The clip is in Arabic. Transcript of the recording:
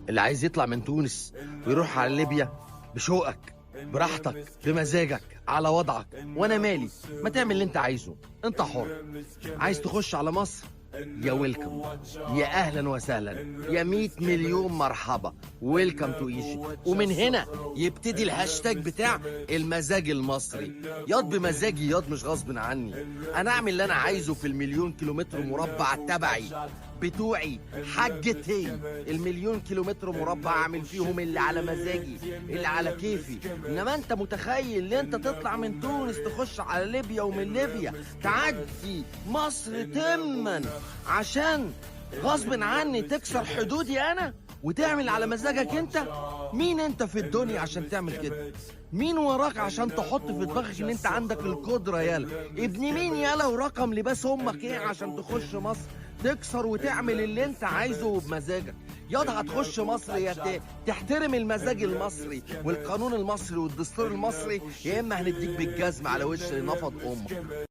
اللي عايز يطلع من تونس ويروح على ليبيا بشوقك، براحتك، بمزاجك، على وضعك، وانا مالي. ما تعمل اللي انت عايزه، انت حر. عايز تخش على مصر؟ يا ويلكم، يا اهلا وسهلا، يا 100 مليون مرحبا، ويلكم تو ايجيبت. ومن هنا يبتدي الهاشتاج بتاع المزاج المصري. ياض بمزاجي، ياض مش غصب عني. انا اعمل اللي انا عايزه في المليون كيلومتر مربع تبعي بتوعي، حاجتي. المليون كيلومتر مربع اعمل فيهم اللي على مزاجي، اللي على كيفي. انما انت متخيل ان انت تطلع من تونس تخش على ليبيا، ومن ليبيا تعدي مصر تما عشان غصب عني تكسر حدودي انا وتعمل على مزاجك انت؟ مين انت في الدنيا عشان تعمل كده؟ مين وراك عشان تحط في دماغك ان انت عندك القدرة؟ يالا ابن مين يالا، ورقم لباس امك ايه عشان تخش مصر تكسر وتعمل اللي انت عايزه بمزاجك؟ ياض هتخش مصر يا تحترم المزاج المصري والقانون المصري والدستور المصري، يا اما هنديك بالجزم على وش نفض امك.